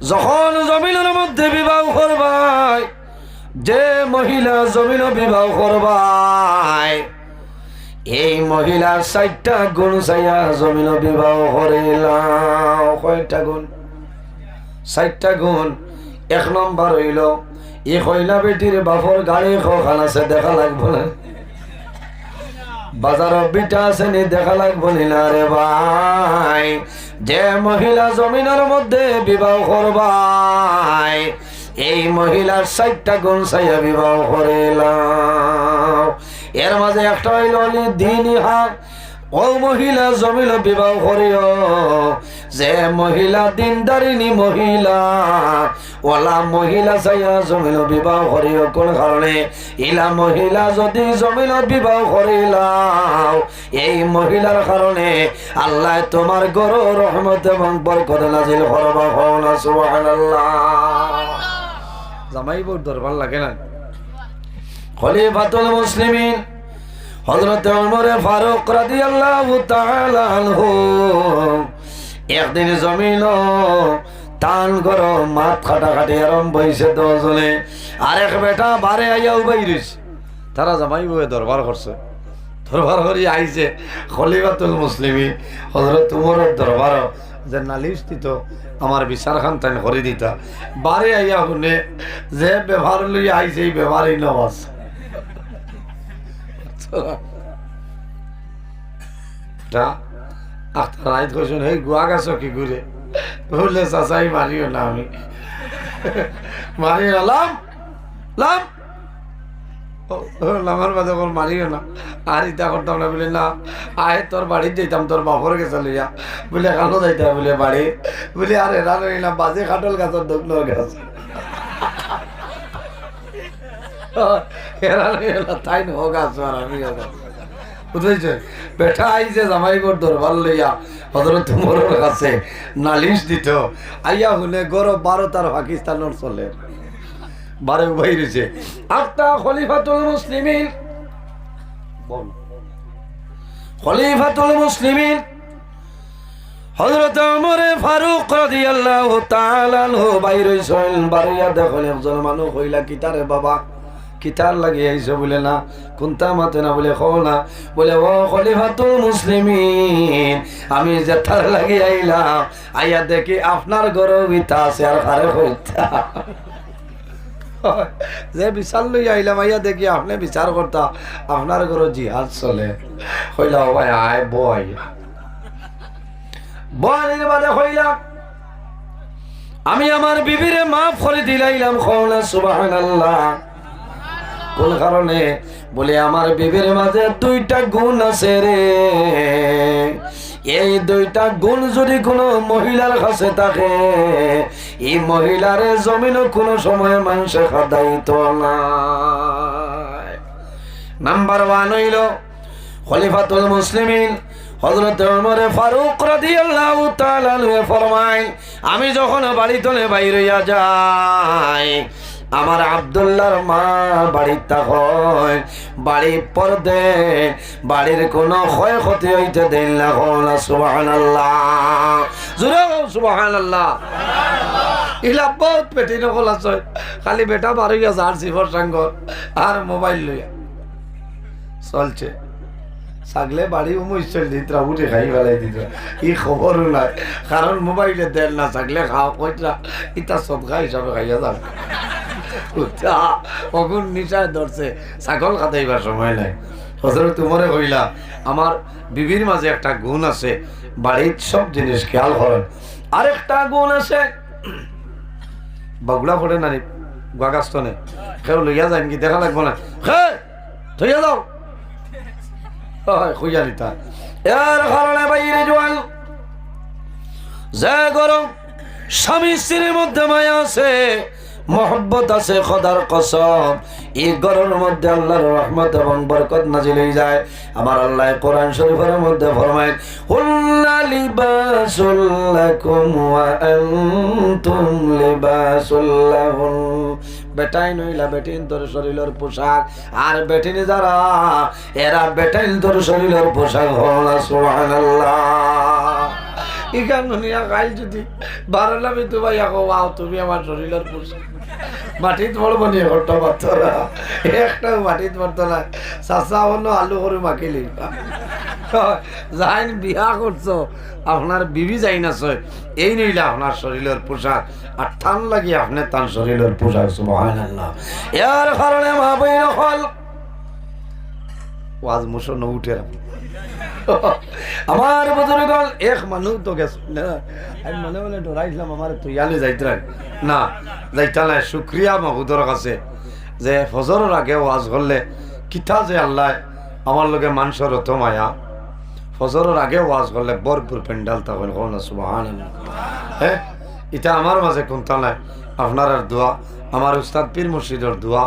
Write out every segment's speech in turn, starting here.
যখন জমিনের মধ্যে বিবাহ করবাই, যে মহিলা জমিন বিবাহ করবাই, এই মহিলার 4টা গুণ চাইয়া জমিন বিবাহ করিলাম। কয়টা গুণ? 4টা গুণ। 1 নম্বর হইল, এই কইলা বেটির বাপর গাড়ি কখন আছে দেখা লাগবো না, বাজার বিটা আছে নি দেখা লাগবো না রে ভাই। যে মহিলা জমিনের মধ্যে বিবাহ করবাই, এই মহিলার 4টা গুণ চাইয়া বিবাহ করিলাম। এর মাঝে একটা হইল দিনহা, ও মহিলা জমিল বিবাহ করিও, যে মহিলা দিনদারিনী মহিলা, ওলা মহিলা চাইয়া জমিল বিবাহ করিও। কোন কারণে? ইলা মহিলা যদি জমিল বিবাহ করিলাও, এই মহিলার কারণে আল্লাহ তোমার গরু রহমত এবং বরকত নাজিল করবা। সুবহানাল্লাহ। জামাই বউ দরবার লাগে না? খলিফাতুল মুসলিমিন হযরত ওমর ফারুক রাদিয়াল্লাহু তাআলা আনহু একদিন জমিন টান করো মাত খাটাখাটি আরম্ভ হয়েছে দুজনে। আরেক বেটা বারে আইয়া উবাই রয়েছে, তারা জামাই বউয়ে দরবার করছে। দরবার করি আইছে খলিফাতুল মুসলিমিন হযরত ওমরের দরবার, যে নালিশ দিত আমার বিচার খান তাই করে দিতা। বারে আইয়া শুনে যে ব্যবহার লইয়া আইছে এই ব্যবহারই নবাজ। গুয়া গাছ কি ঘুরে বললে চাচাই মারিও না, আমি মারিও লাম লাম লামার বাদে মারিও না। আর ইটা করতাম না বলে, না আয় তোর বাড়ির যাইতাম, তোর বাপর গেছে লইয়া বলে কালো যাইতাম বলে বাড়ি বলে, আর এরা লইলাম বাজে খাটল গাছের দোকলোর গাছ এরা লইলা তাই নো গাছ আর আমি বুঝেছে। বেটা আইছে জামাইবর দরবার লইয়া হযরত ওমরের কাছে নালিশ দিত। আইয়া শুনে গরব 12টার পাকিস্তানের চলে বারে উবাই রয়েছে। আফতা খলিফাতুল মুসলিমিন, খলিফাতুল মুসলিমিন হযরত ওমর ফারুক রাদিয়াল্লাহু তাআলা আনহু বাইর হইছেন। বারিয়া দেখেন একজন মানুষ কইলা, কিতারে বাবা কিতার লাগি আইছো? বলে না কোনটা মাতে না, বলে কও না। বলে ও খলিফাতুল মুসলিমিন, আমি যেতার লাগি আইলাম, আইয়া দেখি আপনার ঘরে ইতা আছে আর কারে কইতা যে বিচার লই আইলাম, আইয়া দেখি আপনি বিচার করতা আপনার ঘরে জিহাদ চলে। কইলা ও ভাই আয় বই বইয়ের বাদে কইলা আমি আমার বিবিরে মাফ করে দিলাইলাম। কওনা সুবহানাল্লাহ। কোন কারণে? বলে আমার বিবির মাঝে 2টা গুণ আছে রে, এই 2টা গুণ যদি কোনো মহিলার কাছে থাকে, এই মহিলারে জমিনও কোনো সময় মানুষের খাদাইতো না। নাম্বার 1 হইল খলিফাতুল মুসলিমিন হযরত ওমর ফারুক রাদিয়াল্লাহু তাআলা আনহু ফরমায়, আমি যখন বাড়িতে বাইর হইয়া যাই, আমার আব্দুল্লাহর মা বাড়ির থাকয়, বাড়ি পর্দে বাড়ির কোনো ক্ষয়ক্ষতি হইতে দেন না। সুবহানাল্লাহ, জোরে সুবহানাল্লাহ। ইলা বহুত পেটি নকল আছে, খালি বেটা বার হইয়া যার সিফর সাঙ্গ আর মোবাইল লইয়া চলছে। ছাগলে বাড়ি উমইছিল দিতরা উঠে খাই ফেলাই দিত, ই খবরও নাই, কারণ মোবাইলে দেন না। ছাগলে খাওয়া কইতরা ইটা সদকা হিসাবে খাইয়া যান। অগুন নিশায় ধরছে, ছাগল খাতাইবার সময় নাই। হযরত ওমরে কইলা, আমার বিবির মাঝে একটা গুণ আছে, বাড়ির সব জিনিস খেয়াল করেন। আরেকটা গুণ আছে, বাগুলা পড়ে নানি গাগাস্তনে কেউ লইয়া যান কি দেখা লাগবো না, থইয়া যাও খুঁজা নিতা। এর কারণে বাইরে জোয়াল যে গরম স্বামী স্ত্রীর মধ্যে মায়া আছে, মোহব্বত আছে, খোদার কসম এই ঘরের মধ্যে আল্লাহর রহমত এবং বরকত নাজিল হয়ে যায়। আমার আল্লাহ কোরআন শরীফের মধ্যে ফরমায়, হুন্না লিবাসুল লাকুম ওয়া আনতুম লিবাসুল লাহুম। বেটাই নইলা বেটিন তোর শরীরের পোশাক, আর বেটিনি যারা এরা বেটাইন তোর শরীরের পোশাক। সুবহানাল্লাহ। ইখান নুনিয়া খাই যদি বারলামি তো ভাই আকৌ আও তুমি আমার শরীরের পোশাক মাটিত পড়বো নি ঘরটা বাচ্চারা একটাও মাটিত পড়তো না চাচা অন্য আলু করে মাখিলি যাই বিয়া করছো আপনার বিবি যাই না ছয় এই নইলে আপনার শরীরের পোশাক আর টান লাগিয়ে আপনি তার শরীরের পোশাক সুবহানাল্লাহ এর কারণে মা বইন হল ওয়াজ মুসো ন উঠে আমার বুজুর্গ এক মানুষ তো গেছে না আমি মনে মনে ডরাইছিলাম আমার তুই আলে যাইতে না যাইতা নাই শুক্রিয়া মাহবুদর কাছে যে ফজরের আগে ওয়াজ করলে কিতা যে আল্লাহ আমার লগে মানুষের অত মায়া ফজরের আগে ওয়াজ করলে ভরপুর প্যান্ডাল তখন কোন সুবহানাল্লাহ হ্যাঁ এটা আমার মাঝে কোনটা নাই আপনার দোয়া আমার উস্তাদ পীর মুর্শিদের দোয়া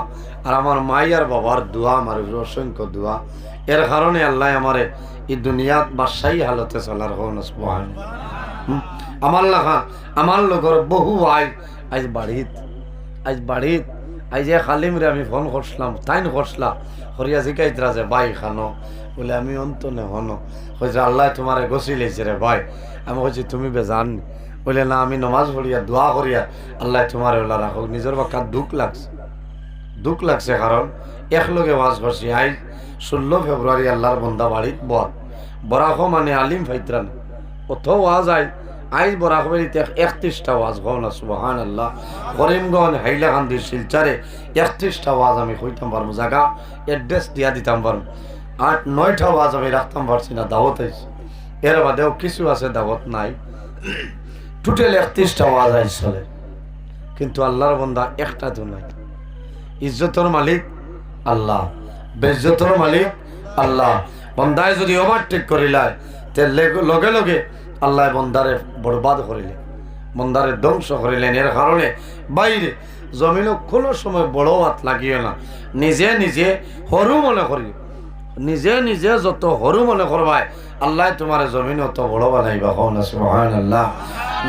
আর আমার মাই আর বাবার দোয়া আমার অসংখ্য দোয়া এর কারণে আল্লাহ আমারে এই দুনিয়াত বাদশাহী হালতে চলার কোন সুবহানাল্লাহ আমার লাগা আমার লগর বহু আজ বাড়িত আজ যে খালিমরে আমি ফোন করছিলাম তাইন করছিলা হরিয়া জিকাইতরা যে ভাই খানো বলে আমি অন্ত নে হনো কইছে আল্লাহ তোমারে গছি লেছে রে ভাই আমি কইছি তুমি বেজান বলে না আমি নমাজ পড়িয়া দোয়া করিয়া আল্লাহ তোমার ওলা রাখো নিজের বাক্কা দুঃখ লাগছে কারণ একলগে ওয়াজ করছি আজ 16 ফেব্রুয়ারি আল্লাহর বন্দা বাড়িত বরাখো মানে আলিম ফাইত্রান অত ওয়াজ আইজ বরাখবেরিতে 31টা ওয়াজ গো না সুবহানাল্লাহ করিমগঞ্জ হাইলাকান্দি শিলচরে 31টা ওয়াজ আমি কইতাম পারবো জায়গা অ্যাড্রেস দিয়া দিতাম পারবো 8-9টা ওয়াজ আমি রাখতাম পারছি না দাওয়াত আইছে এর বাদেও কিছু আছে দাওয়াত নাই টোটাল 31টা ওয়াজ আইছে চলে কিন্তু আল্লাহর বন্দা একটা তো নাই ইজ্জতের মালিক আল্লাহ বেজ্জতের মালিক আল্লাহ বন্দায় যদি ওভারটেক করিলায় তে লগে লগে আল্লাহ বন্দারে বরবাদ করিলেন বন্দারে ধ্বংস করিলেন এর কারণে বাইরে জমিনও কোনো সময় বড় হাত লাগিও না নিজে নিজে সরু মনে করি নিজে নিজে যত সরু মনে করবাই আল্লাহ তোমার জমিন অত বড় বানাইবা কওনা সুবহানাল্লাহ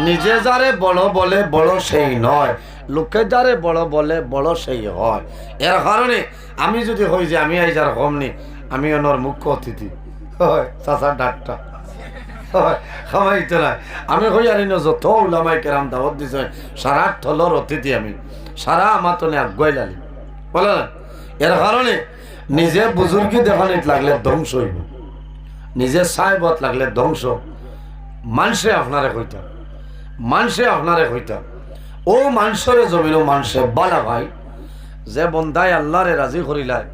নিজে যারে বড় বলে বড় সেই নয় লোকে যারে বড় বলে বড় সেই হয় এর কারণে আমি যদি হই যে আমি আইজার কমনি আমি ওনার মুখ্য অতিথি হয় চাচা ডাক্তার খামাইতে নাই আমি কই আনি না যত উলামাই কেরাম দাওয়াত দিছে সারা থলর অতিথি আমি সারা আমার তনে আগুয়াই লালি বলে না এর কারণে নিজে বুজুর্গি দেখানিত লাগলে ধ্বংস হইব নিজে সাহেবত লাগলে ধ্বংস মানুষে আপনারে কইতা ও মানুষরে জমিনও মানুষে বালা ভাই যে বন্দায় আল্লাহরে রাজি করিলায়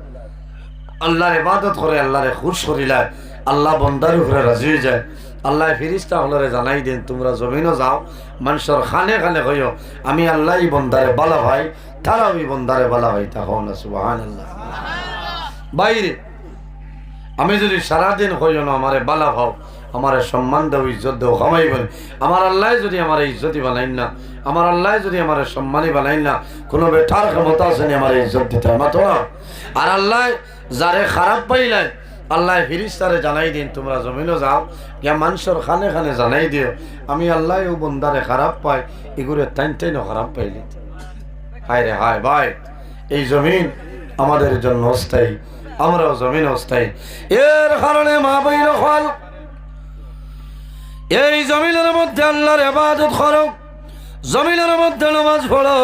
আল্লাহর ইবাদত করে আল্লাহরে খুশ করিলায় আল্লাহ বন্দার উপরে রাজি হয়ে যায় আল্লাহ ফিরিস্তা হলরে জানাই দেন তোমরা জমিনও যাও মানুষের খানে খানে কইও আমি আল্লাহ বন্দারে বালা ভাই তারাও এই বন্দারে বালা ভাই তা হও না সুবহানাল্লাহ বাইরে আমি যদি সারাদিন কইও না আমারে বালা ভাও আমারে সম্মান দেও ইজ্জত দেও খামাইবেন আমার আল্লাহ যদি আমার ইজ্জতি বানাইন না আমার আল্লাহ যদি আমার সম্মানী বানাইন না কোনো বেটার ক্ষমতা আছে না আমার ইজ্জত দিতে মাতো না আর আল্লাহ যারে খারাপ পাইলাই আল্লাহ ফিরিস্তারে জানাই দিন তোমরা জমিনও যাও গিয়া মানুষের খানে খানে জানাই দিও আমি আল্লাহ ও বন্দারে খারাপ পাই এগুলো টাইনও খারাপ পাইলি হায় রে হায় ভাই এই জমিন আমাদের জন্য অস্থায়ী আমরাও জমিন অস্থায়ী এর কারণে মা বইন হল এই জমিনের মধ্যে আল্লাহর ইবাদত করো জমিনের মধ্যে নামাজ পড়ো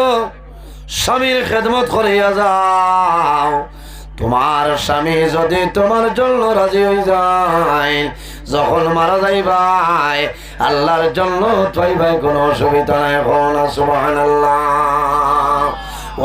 স্বামীর খেদমত করিয়া যাও তোমার স্বামী যদি তোমার জন্য রাজি হয়ে যায় যখন মারা যাইবাই আল্লাহর জন্য তাই ভাই কোনো অসুবিধা নাই কোন সুবহানাল্লাহ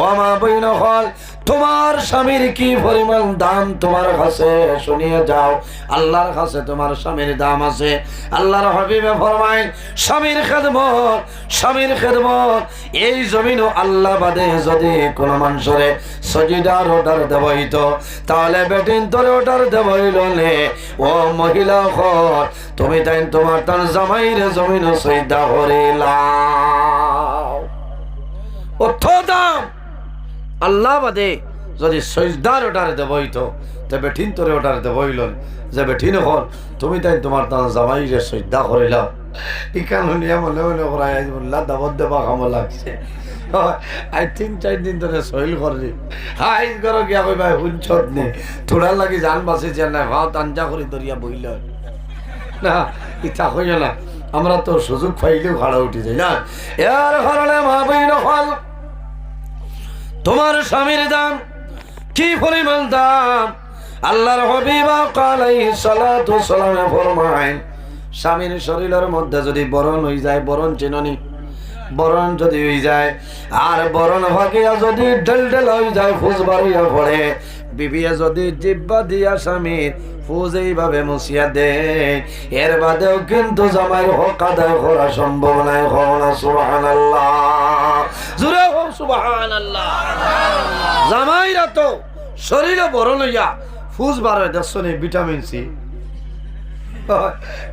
ও মা বইন হল তোমার স্বামীর কি পরিমাণ দাম তোমার কাছে শুনিয়ে যাও আল্লাহর কাছে তোমার স্বামীর দাম আছে আল্লাহর হাবিবে ফরমায় স্বামীর খেদমত এই জমিনও আল্লাহ বাদে যদি কোনো মানুষরে সজিদার অর্ডার দেব হইতো তাহলে বেটিন তোরে অর্ডার দেব হইল নে ও মহিলা হল তুমি তাই তোমার তার জামাইরে জমিনও সজিদা করিলাও অর্থ দাম আল্লাহ বাদে যদি সজদার অর্ডার দেব হইতো তো বেঠিন তোরে অর্ডার দেব হইল যে বেঠিন হল তুমি তাই তোমার তার জামাইরে সজদা করিলাও ইকান শুনিয়া মনে মনে করাই আজ বললা দাবত দেবা কামো লাগছে আই 3-4 দিন ধরে সহিল করলি হাই ঘর গিয়া কই ভাই হুঞ্চত নে থোড়া লাগি জান বাঁচিছে না ভাও তাঞ্জা করে দরিয়া বইল না ইচ্ছা কইল না আমরা তো সুযোগ পাইলেও ভাড়া উঠে যাই না। এর কারণে মা বইন হল তোমার স্বামীর দাম কি পরিমাণ দাম। আল্লাহর হাবিব আলাইহিস সালাতু সালাম ফরমায় স্বামীর শরীরের মধ্যে যদি বরণ হয়ে যায়, বরণ চিননি, বরণ যদি হয়ে যায় আর বরণ ভাগিয়া যদি ঢেল হয়ে যায়, ফুসবার হইয়া পড়ে, বিবিয়া যদি জিব্বা দিয়া স্বামীর ফুজ এইভাবে মুছিয়া দে, এর বাদেও কিন্তু জামাইয়ের হক আদায় করা সম্ভব নাই। সুবহানাল্লাহ, জোরে হোক সুবহানাল্লাহ। জামাইরা তো শরীরে বরণ হইয়া ফুজ বার হয়, দেখছো নি ভিটামিন সি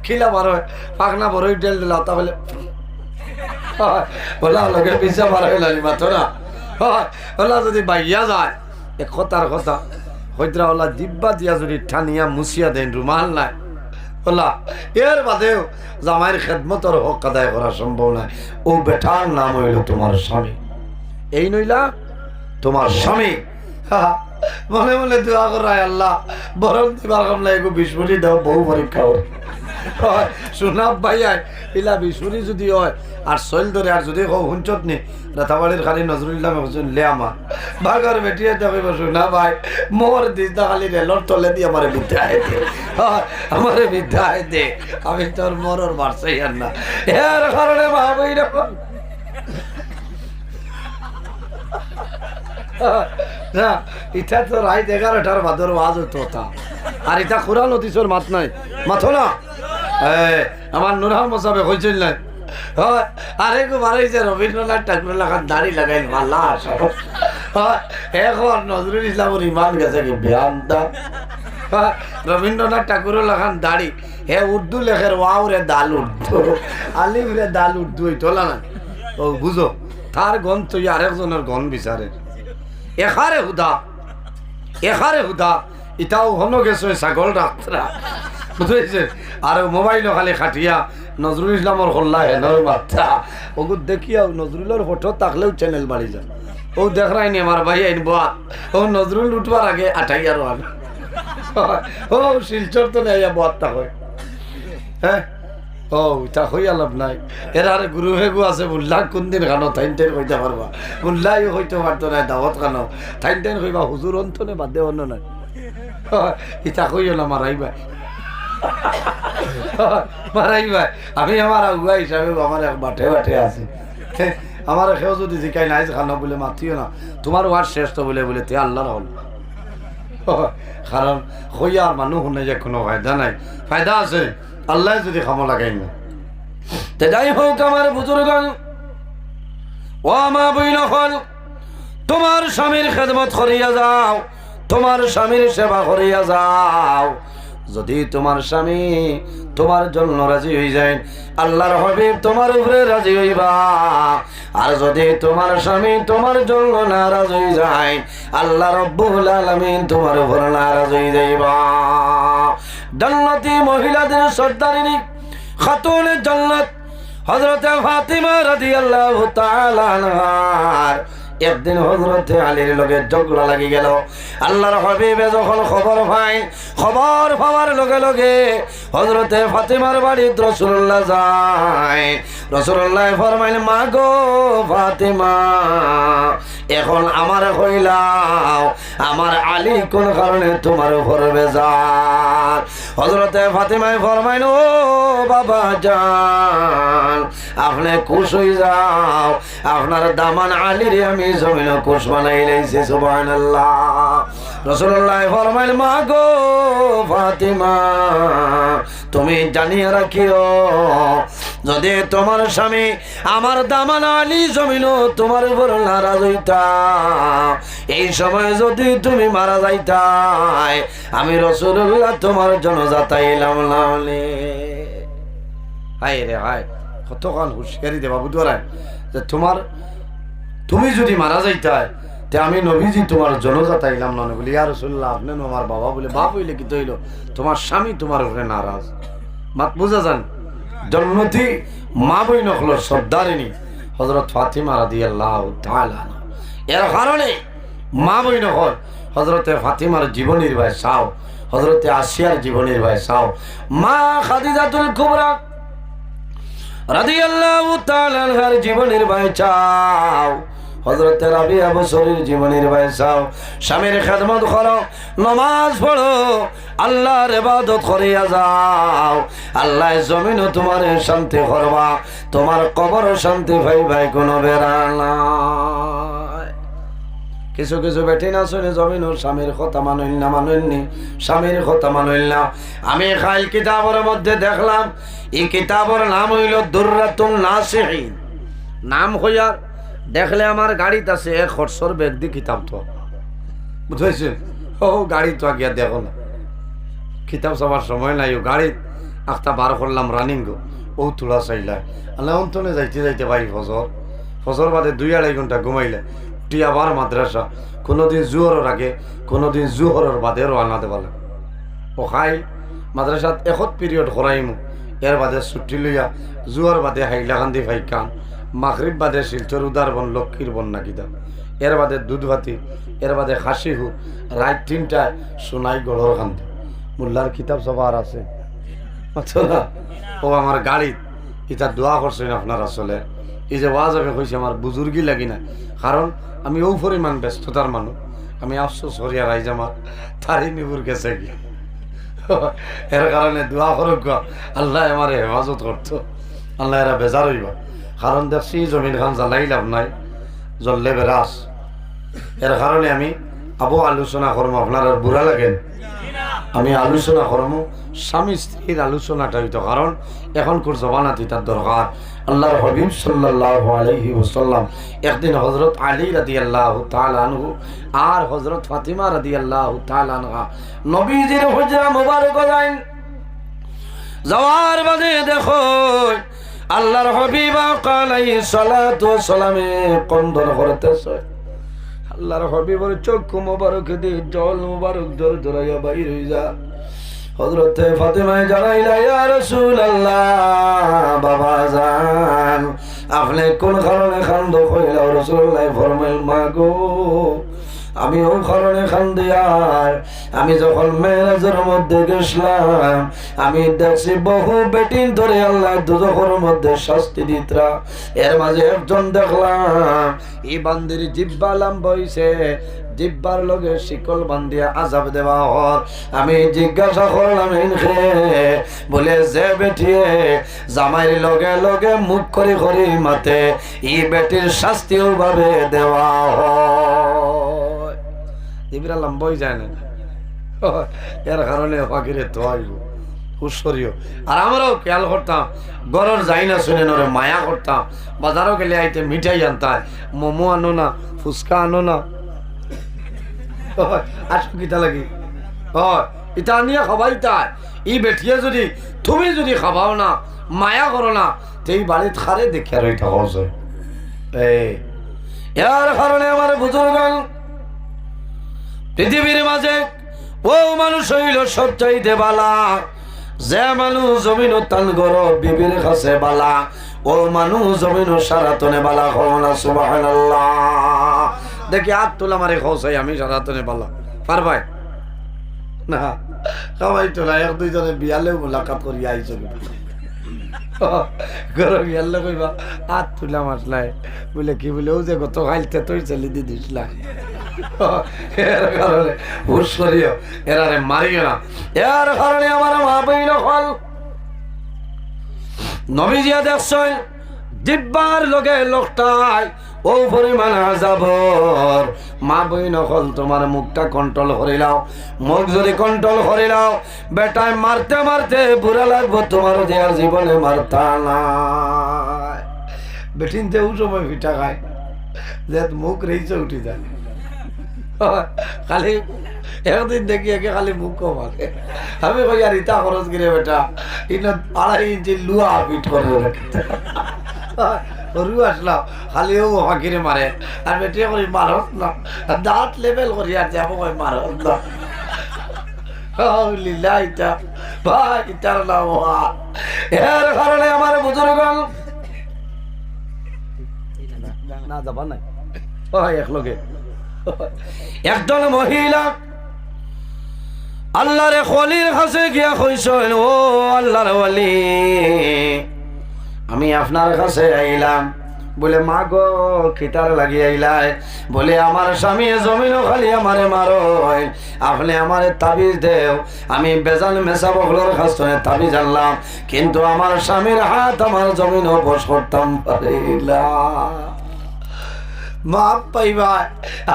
খিলা বার হয়, পাখনা বড় ঢেল দিলা তাহলে ওলা লগে পিছা বার হইলানি মাত্র না। ওলা যদি বাইয়া যায় এক কথার কথা হইতরা ওলা জিব্বা দিয়া যদি ঠানিয়া মুছিয়া দেন, রুমাল নাই ওলা, এর বাদেও জামাইয়ের খেদমতর হক আদায় করা সম্ভব নয়। ও বেটার নাম হইল তোমার স্বামী, এই নইলা তোমার স্বামী। মনে মনে দোয়া করায় আল্লাহ বরং দিবার কামলা এগো বিস্মরি দাও, বহু পরীক্ষা হয় শোনা ভাইয়া ইলা বিস্মরি যদি হয় আর শৈল ধরে আর যদি হুঞ্চত নি রাতাবাড়ির খালি নজরুল্লাহ লে আমার ভাগর বেটিয়ে যাবে শোনা ভাই মোর দিদা খালি রেলর তলে দিয়ে আমার বিদ্যা দে, আমার বিদ্যা দে, আমি তোর মরর মারছাই আর না। এর কারণে ভাবই না ইটা তো রাত 11টার বাদর ওয়াজ হতো তা, আর এটা কোরআন হাদিসের মাত নাই মাথো না। আমার নুরহাম মোসাবে কইছিল না, আরে গো মারে যে রবীন্দ্রনাথ ঠাকুর লাগান দাড়ি লাগাই ভাল্লা এখন নজরুল ইসলামের ইমান গেছে কি বেয়ান্দা। রবীন্দ্রনাথ ঠাকুরের লাগান দাড়ি, হে উর্দু লেখের ওয়াও রে দাল উর্দু, আলিফ রে দাল উর্দু তোলা না। ও বুঝো তার গন তুই আরেকজনের গন বিচারে এখারে হুদা ইটাও হন গেছে ছাগল ডাক্তারা বুঝেছে। আর মোবাইল খালি খাটিয়া নজরুল ইসলামর হল্লা হেনর বাচ্চা ওগু দেখিয়া নজরুলের ফটো থাকলেও চ্যানেল বাড়ি যায়। ও দেখ রাইনি আমার ভাই আইন বা ও নজরুল উঠবার আগে আঠাই আরো আগে ও শিলচর তো নেই বার্তা হয়। হ্যাঁ ও তা হইয়া লাভ নাই। এরা আরে গুরু হেগু আছে বুল্লা কোন দিন খানো থাইন টাইন কইতে পারবা, বুল্লাই হইতে পারতো না দাওয়াত খানো থাইন টাইন কইবা হুজুর অন্তনে বাদে অন্য নাই। ইটা কইও না মারাই ভাই, মারাই ভাই আমি আমার আগুয়া হিসাবে আমার বাটে বাটে আছে। আমার কেউ যদি জিকাই নাই খানো বলে মাতিও না, তোমার ওয়ার শ্রেষ্ঠ বলে বলে তে আল্লাহর হল। কারণ হইয়ার মানুষ শুনে যে কোনো ফায়দা নাই, ফায়দা আছে আল্লাহ যদি খামো লাগাই না। যাই হোক আমার বুজুর্গ ও মা বইন হল, তোমার স্বামীর খেদমত করিয়া যাও, তোমার স্বামীর সেবা করিয়া যাও। যদি তোমার স্বামী তোমার জন্য রাজি হয়ে যায়, আল্লাহর হাবিব তোমার উপরে রাজি হইবা। আর যদি তোমার স্বামী তোমার জন্য নারাজ হয়ে যায়, আল্লাহ রাব্বুল আলামিন তোমার উপর নারাজ হয়ে যাইবা। জান্নাতি মহিলাদের সর্দারিনী খাতুনে জান্নাত হযরতে ফাতিমা রাদিয়াল্লাহু তাআলা আনহার একদিন হযরতে আলীর লগে ঝগড়া লাগি গেল। আল্লাহর হাবিবে যখন খবর পাওয়ার লগে লগে হযরতে ফাতিমার বাড়িতে রাসূলুল্লাহ যায়। রাসূলুল্লাহ ফরমাইলেন, মা গো ফাতিমা, এখন আমার কইলাও আমার আলী কোন কারণে তোমার উপর বেজার। হযরতে ফাতিমা ফরমাইল, ও বাবা জান, আপনি খুশ হয়ে যাও, আপনার দামান আলীরে আমি জমিন খুশ বানাই লাইছি। সুবহানাল্লাহ। রাসূলুল্লাহ ফরমাইল, মা গো ফাতিমা, তুমি জানিয়ে রাখিও, যদি তোমার স্বামী আমার দামান আলী জমিন তোমার উপর নারাজ হইতা, এই সময় যদি তুমি মারা যাইতাই, আমি রাসূলুল্লাহ তোমার জন্য যাতাইলাম না। হায় রে হায়, কতক্ষণ হুঁশিয়ারি দেবা বুধবার যে তুমি যদি মারা যাইতাই তে আমি নবীজি তোমার জনজাত আইলাম না বলি, ইয়া রাসূলুল্লাহ আপনি আমার বাবা বলে, বাপ হইলে কি তৈল তোমার স্বামী তোমার উপরে নারাজ। মাত বুঝা যান, জন্নতি মা বই নকল সর্দারিনী হযরত ফাতিমা রাদিয়াল্লাহু তাআলা। এর কারণে মা বই নকল হযরতে ফাতিমার জীবনের ভাই সাও, হযরতে আসিয়ার জীবনের ভাই সাও, মা খাদিজাতুল কুবরা রাদিয়াল্লাহু তাআলা আনহার জীবনের ভয় চাও, হযরত রাবিয়া বসরীর জীবনের ভয় চাও, স্বামীর খেদমত করো, নামাজ পড়ো, আল্লাহর ইবাদত করিয়া যাও, আল্লাহ জমিনও তোমার শান্তি করবা, তোমার কবরও শান্তি পাইবাই কোনো বেড়া নাই। কিছু কিছু বেটি না শুনে জমিন ও স্বামীর কথা মানইল না, মানইলনি স্বামীর কথা মানইল না। আমি খাইল কিতাবের মধ্যে দেখলাম, এই কিতাবের নাম হইল দুররাতুন নাসিহিন। নাম হইয়ার দেখলে আমার গাড়িতে আছে এক খরচর ব্যাগ দি কিতাব, তো বুঝেছেন? ও গাড়ি তো গিয়া দেখো না, কিতাব সবার সময় নাই, ও গাড়ি আখটা বার করলাম রানিং গো, ও তোলা চাইলাই আল্লাহ অন্তনে যাইতে যাইতে ভাই ফজর বাদে 2-2.5 ঘন্টা ঘুমাইলে উঠি আবার মাদ্রাসা, কোনোদিন জুহরের আগে কোনোদিন জুহরের বাদে রওনা দেওয়া লাগে। ও খাই মাদ্রাসাত এখত পিরিয়ড করাইমু, এর বাদে ছুটি লইয়া জুহর বাদে হাইলাকান্দি ফাইকান, মাগরিব বাদে শিলচর উদার বন লক্ষ্মীর বন নাকিদা, এর বাদে দুধভাতি, এর বাদে খাসি হু, রাত 3টায় সোনাই গড়র কান্দি। মোল্লার কিতাব সবার আছে না? ও আমার গাড়ি এটা দোয়া করছেন আপনার, আসলে এই যে ওয়াজ আমি কইছি আমার বুজুর্গি লাগি না, কারণ আমি ও পরিমাণ ব্যস্ততার মানুষ, আমি আফসোস করিয়া রাইজ আমার তারি নিবুর গেছে কি, এর কারণে দোয়া করুক আল্লাহ আমার হেফাজত করতো, আল্লাহ এরা বেজার হইব। কারণ দেখছি জমিন খান জ্বালাই লাভ নাই, জ্বললে বেরাস। এর কারণে আমি আলোচনা করবো, আপনার আর বুড়া লাগেন আমি আলোচনা করবো স্বামী স্ত্রীর আলোচনাটা হইতো, কারণ এখনকার জমানাতে তার দরকার। আল্লাহর হাবিব সাল্লাল্লাহু আলাইহি ওয়াসাল্লাম একদিন হযরত আলী রাদিয়াল্লাহু তাআলা আনহু আর হযরত ফাতিমা রাদিয়াল্লাহু তাআলা আনহা নবীজির হুজরা মুবারক যান, যাওয়ার বাদে দেখো আল্লাহর হাবিব আলাইহিস সালাতু ওয়াস সালামে কন্দন করতেছে। আল্লাহর হাবিবের চক্ষু মোবারক দিয়ে জল মোবারক জোর জোরাইয়া বাইর হয়ে যা। হযরতে ফাতেমায় জানাইলা, ইয়া রাসূলুল্লাহ, বাবা জান আপনি কোন কারণে কান্দ কইলা? রাসূলুল্লাহ ফরমাইল, মা গো আমি ও কারণে কান্দি, আর আমি যখন মেরাজের মধ্যে গেছিলাম আমি দেখছি বহু বেটিন ধরে আল্লাহ দুজখের মধ্যে শাস্তি দিতরা, এর মাঝে একজন দেখলাম এই বান্দির জিহ্বা লম্বা হইছে, জিহ্বার লগে শিকল বান্ধিয়া আযাব দেওয়া হর। আমি জিজ্ঞাসা করলাম ইনখে, বলে যে বেটিয়ে জামাইর লগে লগে মুখ করি করি মাতে এই বেটির শাস্তিও ভাবে দেওয়া হয়। জিব্রা লম্বই যায় না, এর কারণে ফাঁকিরে তো আইব হুশরিও। আর আমরাও খেয়াল করতাম, গরর যাই না শুনে নরে মায়া করতাম, বাজারও গেলে আইতে মিঠাই আনতাম, মোমো আনো না, ফুচকা আনো না, আসো কিতা লাগি ইটা নিয়ে খাবাই তাই। ই বেঠিয়ে যদি তুমি যদি খাবাও না, মায়া করো না, তো এই বাড়িত খারে দেখে আর এটা হচ্ছে। এর কারণে আমার বুজুর্গ পৃথিবীর মাঝে ও মানুষ হইল সবচাইতে বালা, যে মানুষ জমিন টান গর বিবির কাছে বালা, ও মানুষ জমিন সারাতনে বালা। হওনা সুবহানাল্লাহ। দেখি হাত তোলা মারে খোঁচাই আমি সারাতনে বালা পারবাই না? সবাই তোলা এক দুইজনে বিয়ালেও মোলাকাত করি আইস গরম বিয়ালে কইবা হাত তুলা মাসলাই বলে কি বলে ও যে গত খাইতে তুই চলি দি দিসলাই। এর কারণে হুশ করিও, এরারে মারিও না। এর কারণে আমার মা বইল হল নবীজিয়া দেখছই দিব্বার লগে লোকটাই ও পরিমাণ আযাবর। মা বই নকল তোমার মুখটা কন্ট্রোল করিলাও, মুখ যদি কন্ট্রোল করিলাও বেটায় মারতে মারতে বুড়া লাগবো, তোমার দেয়ার জীবনে মারতা নাই। বেটিনতে ও সময় পিঠা খায় যে মুখ রেইছে উঠি যায়, খালি একদিন দেখি একে খালি মুখ কমালে। আমি কই আর ইটা খরচ করে বেটা ইনা 2.5 ইঞ্চি লুয়া পিট করে রু আসলাম, খালি ও ফাঁকিরে মারে আর বেটিয়ে করি মারত না, দাঁত লেভেল করি আর যাবো কই মারত না। লীলা ইটা ভাই ইটার নাম। এর কারণে আমার বুজুর্গ না যাবা নাই একলগে একদল মহিলা আল্লাহর ওলির কাছে গিয়া কইছেন, ও আল্লাহর ওলি আমি আপনার কাছে আইলাম। বলে মা গো কিতার লাগিয়ে আইলাই? বলে আমার স্বামী জমিনও খালি আমারে মারো, আপনি আমারে তাবিজ দেও। আমি বেজাল মেসা বগলোর কাছ থেকে তাবিজ আনলাম, কিন্তু আমার স্বামীর হাত আমার জমিনও বস করতাম পারিলা। মাপ পাইবা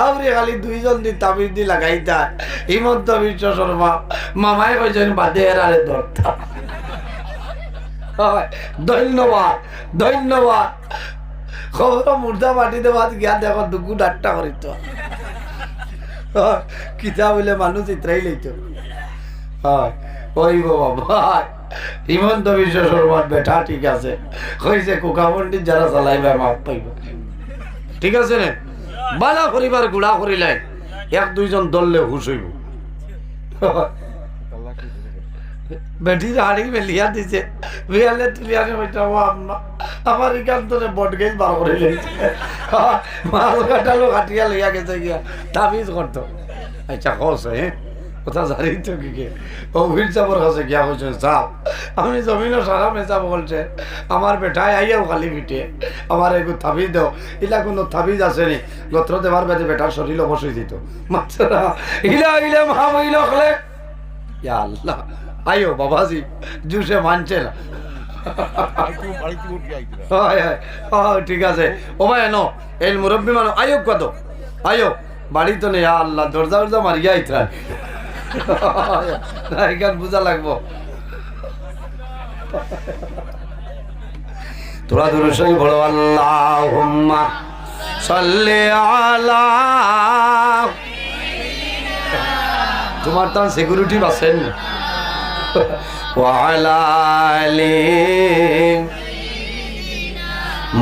আপনি খালি দুইজন দি তাবিজ দি লাগাইতা। হিমন্ত বিশ্ব শর্মা মামাই কইছেন বাদে এরারে ধরতা। ধন্যবাদ ধন্যবাদ। খবর মুর্দা মাটিতে বাদ গিয়া দেখো দুগু ডাট্টা করিত কিতা বলে মানুষ ইত্রাই লইত। হয় ওই বাবা হিমন্ত বিশ্ব শর্মার বেটা ঠিক আছে, কইছে কোকা পন্ডিত যারা চালাইবে মাপ পাইব। ঠিক আছে নে বালা করিবার গুড়া করিলাই এক দুইজন দললে হুশ হইব। বেটির হাড়ি মেলিয়া দিছে, বিয়ালে তুলিয়ানে হইতাম আমার এখান থেকে বট গেছ বার করে লইছে, মাছ কাটালো কাটিয়া লইয়া গেছে গিয়া তাবিজ করতো। আচ্ছা কস কথা জানি তো কি অভির চাপর কাছে গিয়া কইছে চাপ আমি জমিনও সারা মেচা বলছে আমার বেটায় আইয়াও খালি পিঠে আমার এগু থাবিজ দেও। ইলা কোনো থাবিজ আছে নি? গোত্র দেবার বেদে বেটার শরীর বসই দিত মাত্রা ইলা ইলে মা বইল খলে ইয়া আল্লাহ আইও বাবাজি জুসে মানছে না। ঠিক আছে ও ভাই এনো এই মুরব্বী মানুষ আইও কত আইও বাড়ি তো নেই। আল্লাহ দরজা দরজা মারিয়া ইতরা এখান বুঝা লাগবো। তোরা দুরুশই বলো আল্লাহুম্মা সাল্লি আলা। তোমার তো সিকিউরিটি আছেন ওয়ালা আলি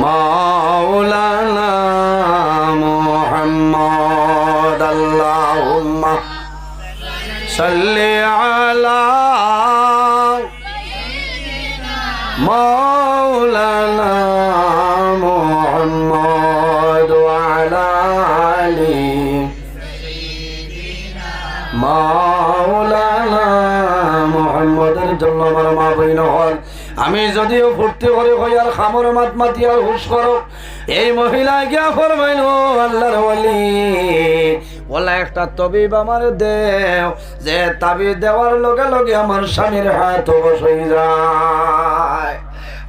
মাওলানা মুহাম্মদ। আল্লাহুম্মা সাল্লি আলা মাওলানা মুহাম্মদ ওয়ালা আলি মাওলানা মুহাম্মদের জন্য আমার মা বইন হল। আমি যদিও ফুর্তি করে কই আর খামর মাত মাতি আর হুশ করো, এই মহিলা গিয়া ফরমাইল আল্লাহর ওয়ালি ওলা একটা তবিব আমার দেও, যে তাবিজ দেওয়ার লগে লগে আমার স্বামীর হাত বসই যায়।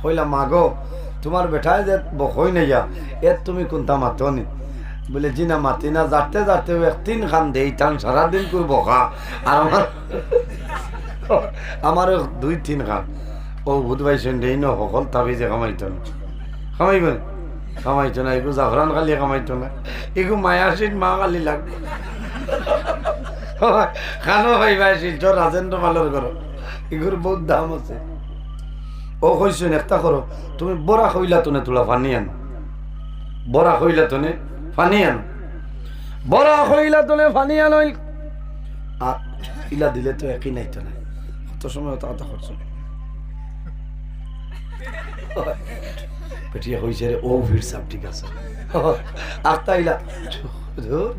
কইলা মাগো তোমার বেটায় যে বকই নাই এর তুমি কোনটা মাতনি? বলে জি না মাতি না, যাতে যাতে তিন খান দেই টান সারাদিন করে বকা আর আমার দুই তিন খান ও ভূত পাইছেন দেই ন সকল তাবিজে কামাইতো না। কামাইবেন কামাইতো না, এগু জাফরান খালি কামাইতো না, এগু মায়াসিন মা খালি লাগবে খানো পাইবা শিলচর রাজেন্দ্র মালের ঘর, এগুর বহুত দাম আছে। ও কইছেন একটা করো তুমি বড়া খইলা তো তোলা পানি আন, বড়া খইলা তো পানি আন, বড়া খইলা তো পানি আন। আর ইলা দিলে তো একই নাইতো না, কত সময় তা কথা করছো পেটিয়া হয়েছে রে ও ভিড় সাপ ঠিক আছে আখতা ইলা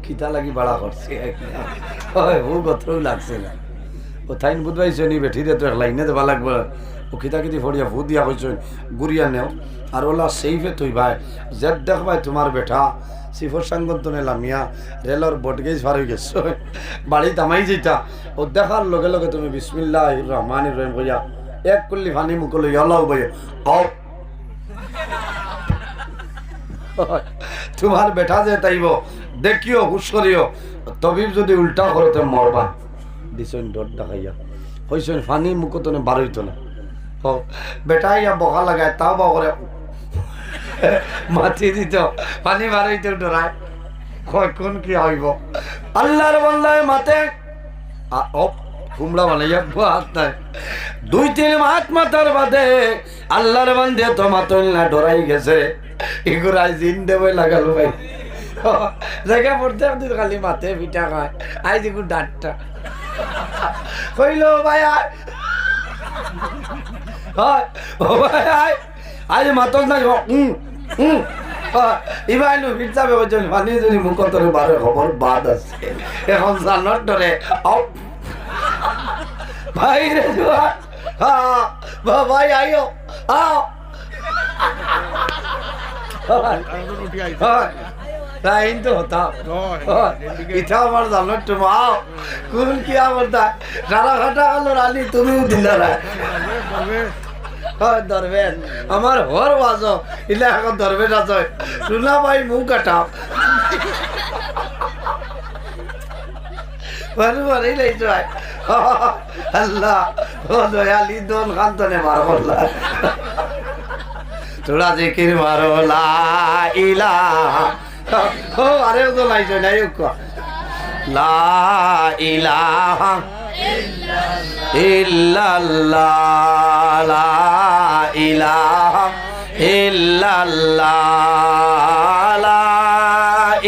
খিতা লাগি বাড়া করছে ও গত্রও লাগছে না। ও থাইন বুধবাইছে নি বেঠি দে তো এক লাইনে দেবা লাগবে। ও খিতা খিতি ফড়িয়া ভূত দিয়া কইছ গুড়িয়া নেও আর ওলা সেইফে তুই ভাই জেদ দেখ ভাই তোমার বেঠা সিফর সাঙ্গন তো নেলাম মিয়া রেলর বটগেজ ফার হয়ে গেছ বাড়ি তামাই যেটা ও দেখার লগে লগে তুমি বিসমিল্লাহির রহমানির রহিম কইয়া এক কুল্লি ফানি মুকলো ইয়ালাও বইয়ে অফ তোমার বেটা যে তাইব দেখিও হুশ করিও, তবিব যদি উল্টা করতে মরবা দিছেন ডট দেখাইয়া কইছেন ফানি মুখতনে বারইতো না। বেটা ইয়া বকা লাগায় তাও বা করে মাটি দিত পানি বারইতে ডরায় কয় কোন কি হইব আল্লাহর বান্দায় মাতে কুমড়া বানাইয়া হাত নাই দুই তিন হাত মাথার বাদে আল্লাহর বান্দে তো মাতল না ডরাই গেছে এগুলাই জিন দেবই লাগাল ভাই জায়গা পড়তে আপনি খালি মাথে পিঠা খায় আই দেখু ডাটটা কইল ভাই আয় ভাই আয় আজ মাতল না ইবাই ফির যাবে পানি যদি মুখ ধরে বারে খবর বাদ আছে এখন জানার ধরে ভাই রে ভাই আইও তাই তো হতাম ইটা আমার জানো একটু মাও কোন কি আমার দা সারা ঘাটা হলো রানী তুমিও দিলা না ধরবেন আমার হর বাজো ইলা এখন ধরবেন আছে শুনা ভাই মুখ কাটাও বারবারই লাইছো আল্লাহ ও দয়ালি দোন খান্তনে মারবল্লা তোরা জিকির মারো লা ইলাহা ও আরে তো লাইছো নাই লা ইলাহা ইল্লাল্লাহ লা ইলাহা ইল্লাল্লাহ লা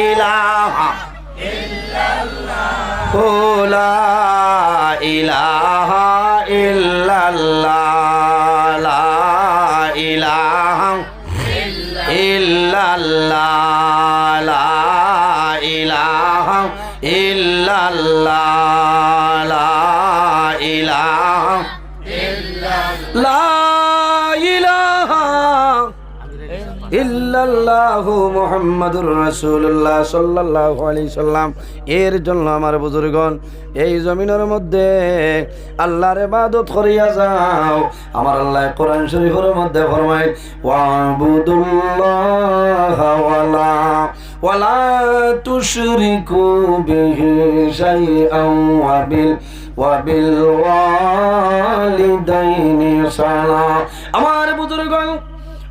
ইলাহা ইল্লাল্লাহ ও লা ইলাহা ইল্লাল্লাহ লা ইলাহা ইল্লাল্লাহ লা ইলাহা ইল্লাল্লাহ লা ইলাহা লা ইলাহা ইল্লাল্লাহু মুহাম্মাদুর রাসূলুল্লাহ সাল্লাল্লাহু আলাইহি সাল্লাম। এর জন্য আমার বুজুর্গণ এই জমিনের মধ্যে আল্লাহর ইবাদত করিয়া যাও। আমার আল্লাহ কোরআন শরীফের মধ্যে ফরমায় ওয়াবুদুল্লাহা ওয়ালা তুশরিকু বিহি শাইআন ওয়াবিল ওয়ালিদাইনি সালাম। আমার বুজুর্গণ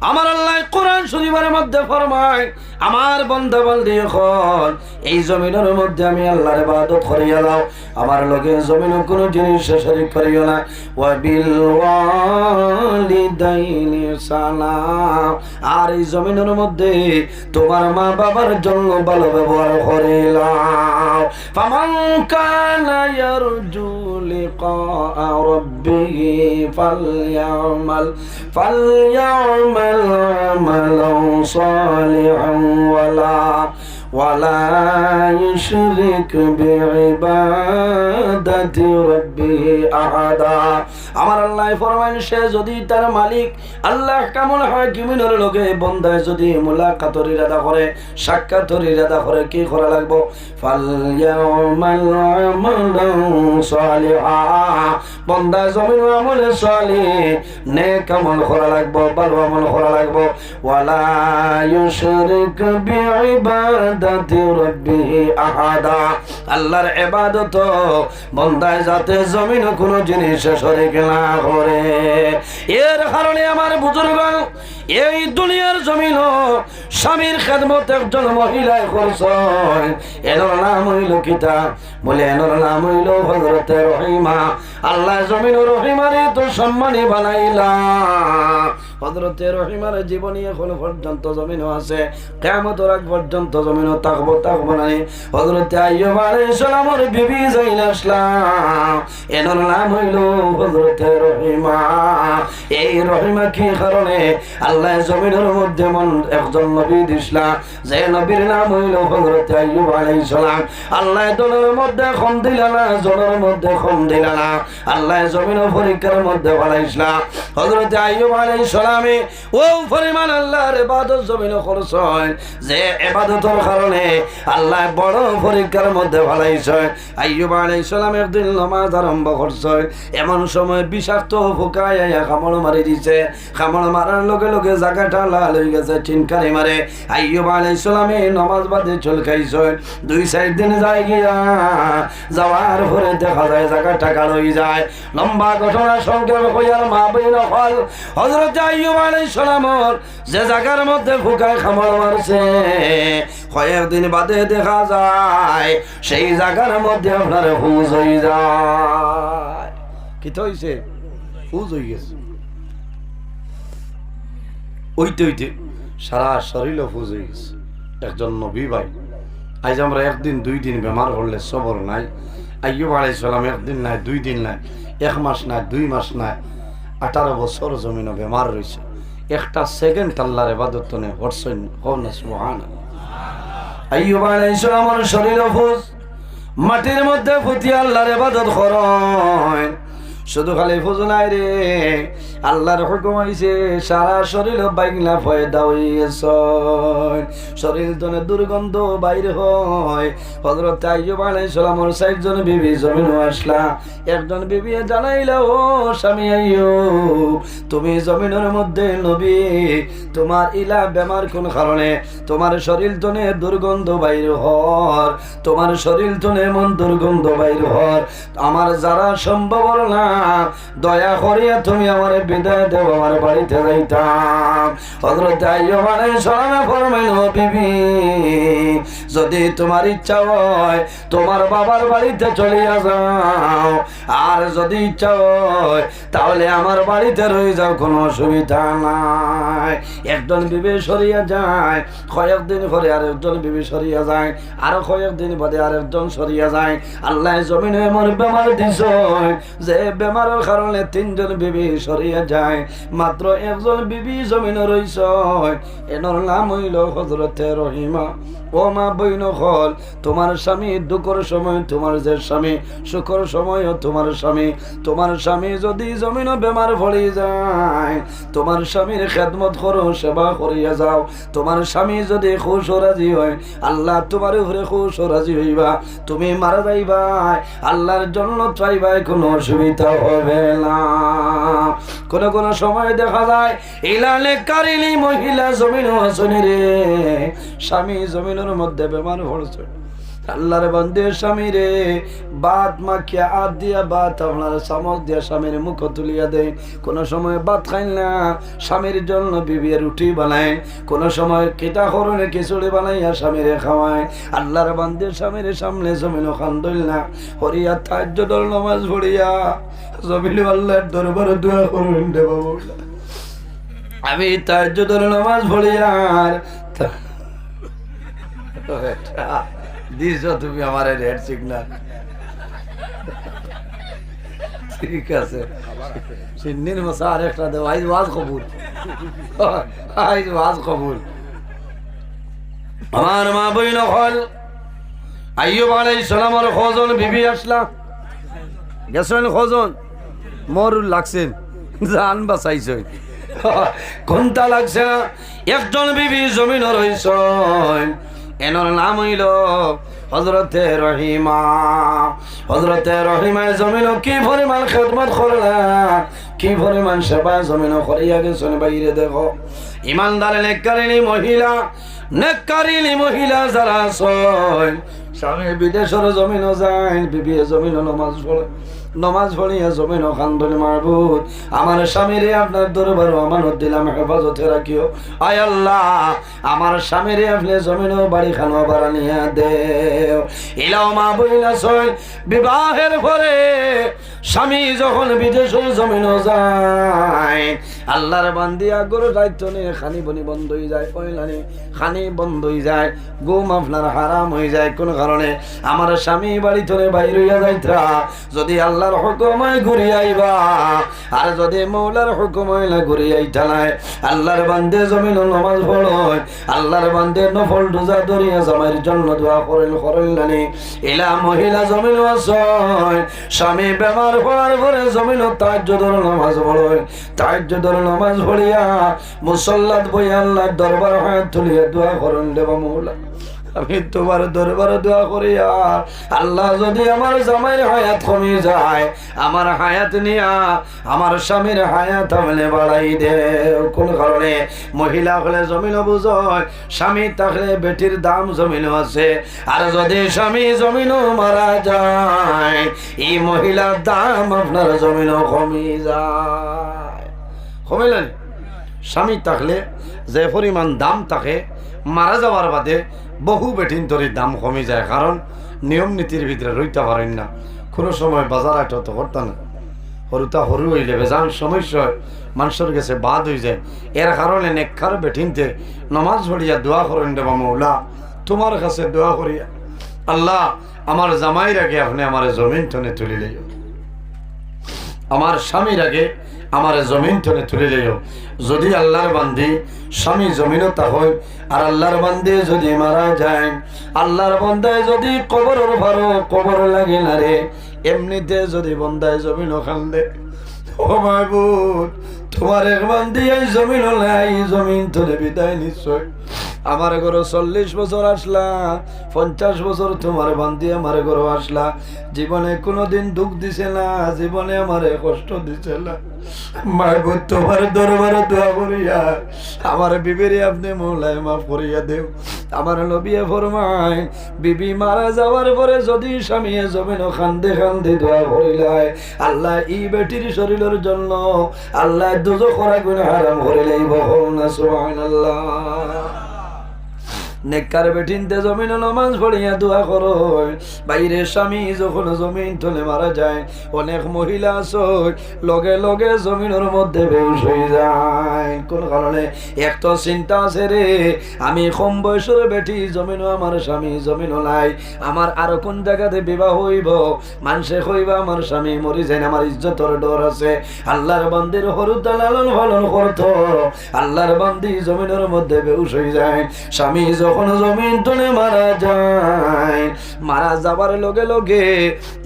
আমার আল্লাহ কোরআন শরীফের মধ্যে ফরমায় আমার বান্দা বান্দি এখন এই জমিনের মধ্যে আমি আল্লাহর ইবাদত করিয়া দাও। আমার লগে জমিনে কোনো জিনিস শরীক করিও না। ওয়াবিল ওয়ালিদাইনি সালাম। আর এই জমিনের মধ্যে তোমার মা বাবার জন্য ভালো ব্যবহার করিলাম। ফামান কানা ইয়ারজু লিকা রাব্বিহি ফালইয়ামাল আমালান সালিহান ওয়ালা ইউশরিক বিইবাদাতি রাব্বিহি আহাদা। আমার আল্লাহ ফরমায় সে যদি তার মালিক আল্লাহ কামুল হাকিমিনের লগে বন্দায় যদি মুলাকাতের ইরাদা করে, সাক্ষাতের ইরাদা করে, কি করা লাগবো? ফালইয়ামাল আমালান সালিহা। বন্দা জমিন আমলে সালিহ নেক আমল করা লাগবো, ভালো আমল করা লাগবো। ওয়ালা ইউশরিক বিইবাদাতি রাব্বিহি আহাদা। আল্লাহর ইবাদত বন্দায় যাতে জমিন কোনো জিনিস শরীক না করে। এর কারণে আমার বুজুর্গণ এই দুনিয়ার জমিন স্বামীর খেদমত একজন মহিলায় করছেন। এনার নাম হইল কিতা? বলে এনার নাম হইল হযরতে রহিমা। আল্লাহ জমিন রহিমারে তো সম্মানী বানাইলা। হযরতে রহিমার জীবনী এখন পর্যন্ত জমিনও আছে, কিয়ামতের আগ পর্যন্ত জমিনও থাকবো না। হযরতে আইয়ুব আলাইহিস সালামের বিবি জাইনাসলাম এনার নাম হইল হযরতে রহিমা। এই রহিমা কি কারণে আল্লাহ জমিনের মধ্যে একজন নবী দিছলা, যে নবীর নাম হইল হযরতে আইয়ুব আলাইহিস সালাম। আল্লাহ দলের মধ্যে কম দিলা না, জলের মধ্যে কম দিলা না। আল্লাহ জমিনের পরীক্ষার মধ্যে বানাইছলা। হযরতে আইয়ুব আলাইহিস সালামে ও পরিমাণ আল্লাহর ইবাদত জমিনে করছেন যে ইবাদতের কারণে আল্লাহ বড় পরীক্ষার মধ্যে বানাইছেন। আইয়ুব আলাইহিস সালাম একদিন নামাজ আরম্ভ করছেন, এমন সময় বিষাক্ত পোকায় কামড় মারি দিছে। কামড় মারার লগে লগে জায়গাটা লাল হয়ে গেছে, চিনকারি মারে। আইয়ুব আলাইহিস সালামে নামাজ বাদে চল খাইছেন। 2-4 দিন যায় গিয়া যাওয়ার পরে দেখা যায় জায়গাটা কালো হয়ে যায়। লম্বা ঘটনা সংক্ষেপ হইয়ার মা বইন হল হযরত আইয়ুব আলাইহিস সালামর যে জায়গার মধ্যে পোকায় কামড় মারছে, কয়েকদিন বাদে দেখা যায় সেই জায়গার মধ্যে আপনার হুজ হয়ে যায়। কি তো হইছে? হুজ হয়ে গেছে। ওইতে সারা শরীর হুজ হয়ে গেছে। একজন নবী ভাই, আজ আমরা 1 দিন 2 দিন বেমার হলে সবর নাই। আইয়ুব আলাইহিস সালাম 1 দিন নাই, 2 দিন নাই, 1 মাস নাই, 2 মাস নাই, 18 বছর জমিনে বেমার রয়েছে। একটা সেকেন্ড আল্লাহর ইবাদত নে হরছেন। কও না সুবহানাল্লাহ। আইয়ুব আলাইহিস সালামের শরীর হুজ, মাটির মধ্যে ফুটি আল্লাহর ইবাদত করেন। শুধু খালি ফুজলাই রে, আল্লাহর হুকুম হইছে সারা শরীর বাইগলা ফয়দা হইছে, শরীর তনে দুর্গন্ধ বাইর হয়। হযরত আইয়ুব আলাইহিস সালামের ৬০ জন বিবি জমিন আসলা, একজন বিবি জানাইলা, ও স্বামী আইয়ুব, তুমি জমিনের মধ্যে নবী, তোমার ইলা বেমার কোন কারণে? তোমার শরীর তনে দুর্গন্ধ বাইর হর, তোমার শরীর তনে এমন দুর্গন্ধ বাইর হর, আমার যারা সম্ভব না, দয়া করিয়া তুমি আমার বিদায় দেব, আমার বাড়িতে যাইতাম। হযরত আইয়ুব আলাইহিস সালাম ফরমাইল, বিবি, যদি তোমার ইচ্ছা হয় তোমার বাবার বাড়িতে চলিয়া যাও, আর যদি ইচ্ছা হয় তাহলে আমার বাড়িতে রয়ে যাও, কোনো অসুবিধা নাই। একজন বিবি সরিয়া যায়, কয়েকদিন পরে আরেকজন বিবি সরিয়া যায়, আরো কয়েকদিন বাদে আরেকজন সরিয়া যায়। আল্লাহ জমিনে এমন বেমার দিছ যে বেমারের কারণে ৩ জন বিবি সরিয়া যায়, মাত্র একজন বিবি জমিনে রইছ, এনার নাম হইল হযরতে রহিমা। ও মা বইন হল, তোমার স্বামী দুঃখের সময় তোমার যে স্বামী, সুখের সময়ও তোমার স্বামী। তোমার স্বামী যদি জমিন বেমার পড়ে যায়, তোমার স্বামীর খেদমত করো, সেবা করিয়া যাও। তোমার স্বামী যদি খুশ ও রাজি হয়, আল্লাহ তোমার উপরে খুশ ও রাজি হইবা, তুমি মারা যাইবা, আল্লাহর জন্য চাইবাই, কোনো অসুবিধা হবে না। কোন সময় দেখা যায় ইলালে কারিলি মহিলা জমিন আসনি রে, স্বামী জমিনের মধ্যে বেমার পড়ছে, আল্লাহর বান্দে স্বামী রে ভাত মাখিয়া হাত দিয়া ভাত আপনার চামচ দিয়া স্বামীর মুখ তুলিয়া দেয়। কোন সময় ভাত খাই না, স্বামীর জন্য বিবি রুটি বানায়, কোন সময় কিতা করনে খিচুড়ি বানাইয়া স্বামীরে খাওয়ায়। আল্লাহর বান্দে স্বামীর সামনে জমিন খান্দইল না, হরিয়া তাহাজ্জুদের নামাজ পড়িয়া জমিন আল্লাহর দরবারে দোয়া করুন দে বাবু, আমি তাহাজ্জুদের নামাজ পড়িয়া দিছ তুমি আমার রেড সিগনাল, ঠিক আছে, সিন্নির মশা আরেকটা দেব, আইজ ওয়াজ কবুল, আইজ ওয়াজ কবুল। আমার মা বইন হল, আইয়ুব আলাইহিস সালামের খোঁজন বিবি আসলা, গেছেন খোঁজন, মরুর লাগছেন, জান বাঁচাইছে, ঘন্টা লাগছে না, একজন বিবি জমিন রইছ, এনার নাম হইল হযরতে রহিমা। হযরতে রহিমা জমিন কি পরিমাণ খেদমত করলা, কি পরিমাণ সেবা জমিন করিয়া গেছেন। বাইরে দেখো, ইমানদার নেককারিনী মহিলা, নেককারিনী মহিলা যারা আছেন, স্বামী বিদেশের জমিনও যায়, বিবি জমিনও নামাজ পড়ে, নমাজ পড়িয়া জমিন খান্দনে মারবুদ, আমার স্বামীরে আপনার দরবার আমানত দিলাম, হেফাজতে রাখিও। আয় আল্লাহ, আমার স্বামীরে আপনি জমিন বাড়ি খানো বাড়ানিয়া দেও। ইলাও মা বইলা ছয়, বিবাহের পরে স্বামী যখন বিদেশের জমিন যায়, আল্লাহর বান্দিয়া গরু দায়িত্ব নিয়ে খানি বনি বন্ধ হয়ে যায়, পয়লানি খানি বন্ধ হয়ে যায়, ঘুম আপনার হারাম হয়ে যায়। কোন কারণে? আমার স্বামী বাড়ি থেকে বাইর হইয়া যাইত্রা, যদি আল্লাহর হুকুমে ঘুরে আইবা, আর যদি মৌলার হুকুমে না ঘুরে আইতা নাই, আল্লাহর বান্দে জমিন নামাজ পড়য়, আল্লাহর বান্দে নফল রোজা ধরিয়া জামাইয়ের জন্য দোয়া করেন করেন। এলা মহিলা জমিন আসয়, স্বামী বেমার পড়ার পরে জমিন তাহাজ্জুদের নামাজ পড়য়, তাহাজ্জুদের নামাজ পড়িয়া মুসল্লাত বইয়া আল্লাহর দরবার হাত তুলিয়া দোয়া করেন, দেবা মৌলা আমি তোমার দরবারে দোয়া করি, আর আল্লাহ যদি আমার জামাইয়ের হায়াত কমে যায়, আমার হায়াত নিয়া আমার স্বামীর হায়াত আমলে বাড়াই দে। কোন কারণে? মহিলা হলে জমিন বুঝয়, স্বামী থাকলে বেটির দাম জমিনও আছে, আর যদি স্বামী জমিনও মারা যায়, এই মহিলার দাম আপনার জমিনও কমে যায়। কমিলেন? স্বামী থাকলে যে পরিমাণ দাম থাকে, মারা যাওয়ার বাদে বহু বেটিন তরির দাম কমে যায়, কারণ নিয়ম নীতির ভিতরে রইতে পারেন না। কোনো সময় বাজার আট তো করতে না, সরুতা সরু হইলে বেজান সমস্যা মানুষের কাছে বাদ হয়ে যায়। এর কারণে নেককার বেঠিনতে নমাজ পড়িয়া দোয়া করেন, দেবা মৌলা তোমার কাছে দোয়া করিয়া আল্লাহ আমার জামাইয়ের আগে আপনি আমার জমিন টনে তুলি লইও, আমার স্বামীর আগে আমার জমিন টনে তুলে যাইও। যদি আল্লাহর বান্দি স্বামী জমিনও তা হয়, আর আল্লাহর বান্দি যদি মারা যায়, আল্লাহর বান্দায় যদি কবরের ভারো কবর লাগে না রে, এমনিতে যদি বন্দায় জমিন খান্দে, ও মাহবুব তোমার এক বান্দি এই জমিন নাই, জমিন তোরে বিদায় নিশ্চয়। আমার ঘরে 40 বছর আসলা, 50 বছর তোমার বান্দি আমার ঘরে আসলা, জীবনে কোনোদিন দুঃখ দিছে না, জীবনে আমারে কষ্ট দিছে না। মাহবুব তোমার দরবারে দোয়া করিয়া আমার বিবিরে আপনি মওলায় মাফ করিয়া দেও। আমার নবীয়ে ফরমায় বিবি মারা যাওয়ার পরে যদি স্বামী জমিন খান্দে খান্দে দোয়া করিলায়, আল্লাহ ই বেটির শরীরের জন্য আল্লাহ দুজখ আগুন হারাম করে লইব। না সুবহানাল্লাহ। নেককার বেটিনতে জমিন নামাজ পড়িয়া দোয়া করো। বাইরে স্বামী যখন জমিন তলে মারা যায়, অনেক মহিলা আছে লগে লগে জমিনের মধ্যে বেহুশ হয়ে যায়। কোন কারণে? একটা চিন্তা আছে রে, আমি কম বয়সের বেটি, জমিন আমার স্বামী জমিন নাই, আমার আর কোন জায়গাতে বিবাহ হইব, মানুষে কইবা আমার স্বামী মরি যায়, আমার ইজ্জতের ডর আছে। আল্লাহর বান্দির হরুদা লালন পালন করতো, আল্লাহর বান্দি জমিনের মধ্যে বেহুশ হয়ে যায়। স্বামী যখন জমিন তলে মারা যায়, মারা যাবার লগে লগে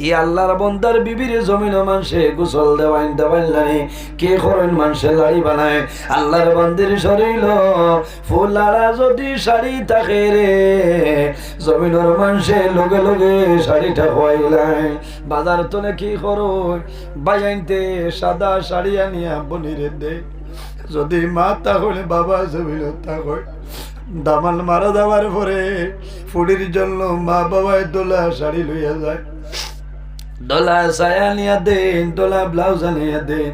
ই আল্লাহর বান্দার বিবির জমিন মানুষে গোসল দেওয়াইন নাই, কে করেন মানুষে লাড়ি বানায়। আল্লাহর বান্দির শরীর ফুলারা যদি শাড়ি থাকে রে, জমিনের মানুষে লগে লগে শাড়িটা খোয়াইলাই। বাজার তলে কি করো, বাইনতে সাদা শাড়ি আনিয়া বনিরে দে, যদি মা তাহলে বাবা জমিল তাহলে দামাল মারা যাওয়ার পরে ফুড়ির জন্য মা বাবায় দোলা শাড়ি লইয়া যায়, ডোলা ছায়া নিয়া দেন, ডোলা ব্লাউজ আনিয়া দেন।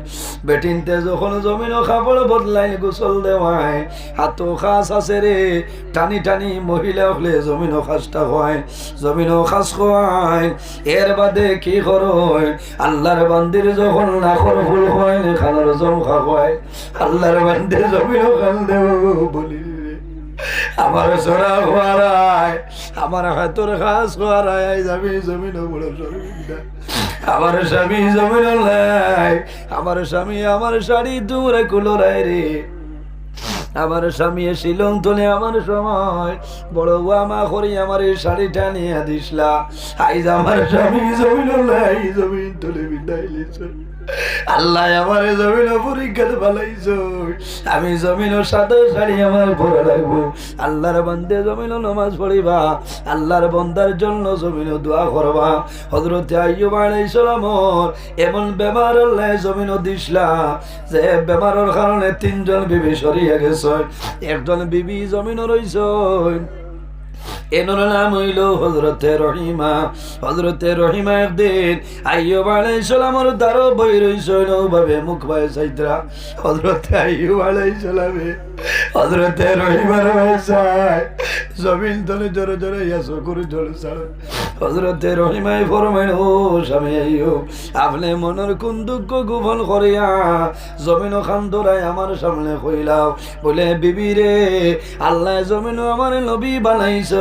বেটিনতে যখন জমিনও কাপড় বদলাই গোসল দেওয়ায়, হাতও খাস আছে রে, টানি টানি মহিলা হলে জমিনও খাসটা হয়, জমিনও খাস খোয়ায়। এর বাদে কি করয়, আল্লাহর বান্দির যখন নাখর ফুল হয়, খানার জমখা হয়, আল্লাহর বান্দির জমিনও খাল দেব বলি আমার সোনা খোয়ারায়, আমার হাতর খাস খোয়ারায়, যাবি জমিন বড় শরীরটা, আমার স্বামী জমিন নাই, আমার স্বামী আমার শাড়ি দূরে কুলোরায় রে, আমার স্বামী শিলং তোলে আমার সময় বড় আমা করি আমার এই শাড়িটা নিয়ে দিসলা, আইজ আমার স্বামী জমিন নাই, জমিন তোলে বিদায় লিছ। আল্লাহ আমার জমিন পরীক্ষাতে ভালাইছ, আমি জমিন সাদা শাড়ি আমার পরে লাগবো। আল্লাহর বান্দে জমিন নামাজ পড়িবা, আল্লাহর বন্দার জন্য জমিন দোয়া করবা। হযরত আইয়ুব আলাইহিস সালামর এমন বেমার আল্লাহ জমিন দিসলা যে বেমারের কারণে 3 জন বিবি সরিয়া গেছে, একজন বিবি জমিন রইছ, এনার নাম হইল হযরতে রহিমা। হযরতে রহিমা একদিন আইয়ুব আলাইহিস সালামের দ্বারও বই রইছ, ভাবে মুখ ভাই চাইতরা। হযরতে আইয়ুব আলাইহিস সালামে হযরতে রহিমার ভাইসায় জমিন তলে জোরে জোরে ইয়াসো করে জল ছাড়। হযরতে রহিমাই ফরমাইল, ও স্বামী আইয়ুব, আপনি মনের কোন দুঃখ গোপন করিয়া জমিন খান ধরাই আমার সামনে কইলাও, বলে বিবি রে, আল্লাহ জমিন আমার নবী বানাইছ,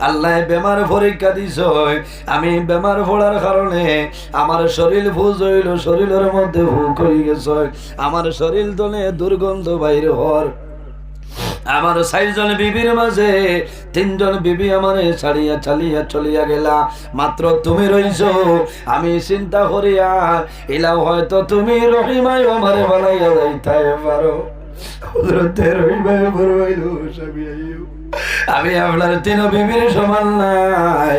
আল্লাহ বেমার পরীক্ষা দিছ, আমি বেমার পড়ার কারণে আমার শরীর ভুজ হইল, শরীরের মধ্যে ভুক হয়ে গেছে, আমার শরীর তলে দুর্গন্ধ বাইরে হর। আমার 4 জন বিবির মাঝে 3 জন বিবি আমারে ছাড়িয়া চালিয়া চলিয়া গেলা, মাত্র তুমি রইছ। আমি চিন্তা করিয়া এলাও, হয়তো তুমি রহিমাই আমারে বানাইয়া যাইতে পারো। হযরতে রহিমাই বলল, স্বামী আইয়ুব, আমি আপনার 3 বিবির সমান নাই,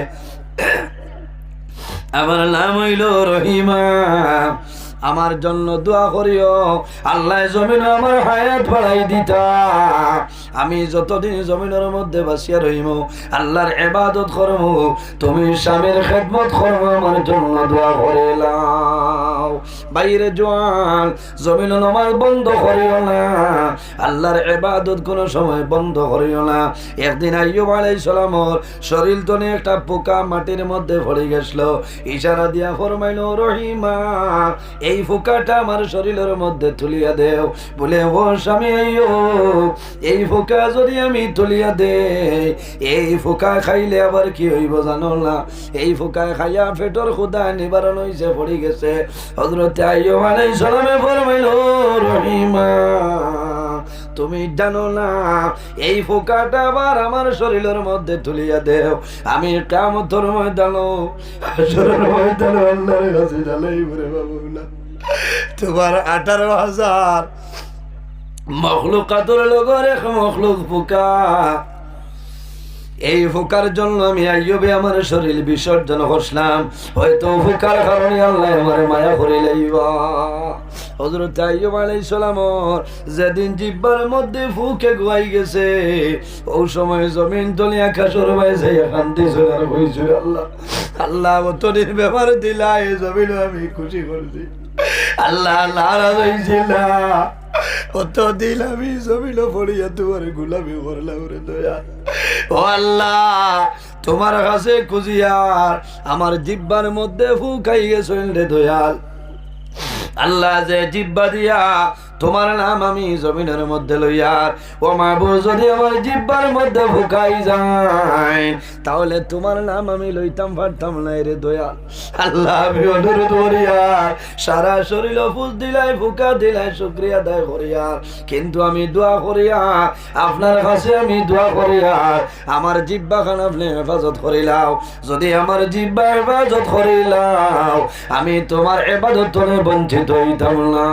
আমার নাম হইল রহিমা, আমার জন্য দোয়া করিও, আল্লাহ জমিন আমার হায়াত বাড়াই দিতা, আমি যতদিন জমিনের মধ্যে বাসিয়া রহিম, আল্লাহর ইবাদত করব, তুমি স্বামীর খেদমত করব, আমার জন্য দোয়া করিলাও। বাইরে জোয়ান জমিন নামাজ বন্ধ করিও না, আল্লাহর ইবাদত কোনো সময় বন্ধ করিও না। একদিন আইয়ুব আলাইহিস সালামর শরীর তনে একটা পোকা মাটির মধ্যে পড়ে গেছিল, ইশারা দিয়া ফরমাইল, রহিমা, এই পোকাটা আমার শরীরের মধ্যে তুলিয়া দেও। বলে, ও স্বামী আইয়ুব, এই পোকা যদি আমি তুলিয়া দেই, এই পোকা খাইলে আবার কি হইব জানো না? এই পোকা খাইয়া পেটর ক্ষুধা নিবারণ হইছে, পড়ে গেছে। হযরতে আইয়ুব আলাইহিস সালামে ফরমাইল, রহিমা, তুমি জানো না এই ফোকাটা আবার আমার শরীরের মধ্যে তুলিয়া দেও, আমি কিয়ামতের ময়দানে হাসরের ময়দানে আল্লাহর কাছে জানাইব রে বাবুলা, তোমার 18,000 মখলুকাতের লগর এক মখলুক ফোকা, এই ফোকার জন্য আমি আইয়ুবে আমার শরীর বিসর্জন করলাম, হয়তো ফোকার কারণে আল্লাহ আমার মায়া করে লাইবা। হযরত আইয়ুব আলাইহিস সালাম যেদিন জিহ্বার মধ্যে ফুকে গুয়াই গেছে, ওই সময় জমিন তলে আকাশের বাইরে কান্দিছিল আর কইছিল, আল্লাহ আল্লাহ অতদিন ব্যাপার দিলা, এই জমিন আমি খুশি করছি, আল্লাহ নারাজ হইছিল, অতদিন আমি জমিন পড়িয়া তোমার গোলামি করলাম রে দয়া। ও আল্লাহ, তোমার কাছে খুঁজিয়ার আমার জিহ্বার মধ্যে ফুকাই গেছেন রে দয়াল। আল্লাহ যে জিহ্বা দিয়া তোমার নাম আমি জমিনের মধ্যে লইয়ার, ও মাহবুব যদি আমার জিহ্বার মধ্যে ফুকাই যায় তাহলে তোমার নাম আমি লইতাম পারতাম না রে দয়াল। আল্লাহ আমি অনুরোধ করিয়ার সারা শরীর ফুস দিলাই ফুকা দিলাই শুকরিয়া আদায় করিয়ার, কিন্তু আমি দোয়া করিয়া আপনার কাছে আমি দোয়া করিয়ার আমার জিহ্বা খান আপনি হেফাজত করিলাও। যদি আমার জিহ্বা হেফাজত করিলাও আমি তোমার ইবাদত থেকে বঞ্চিত হইতাম না।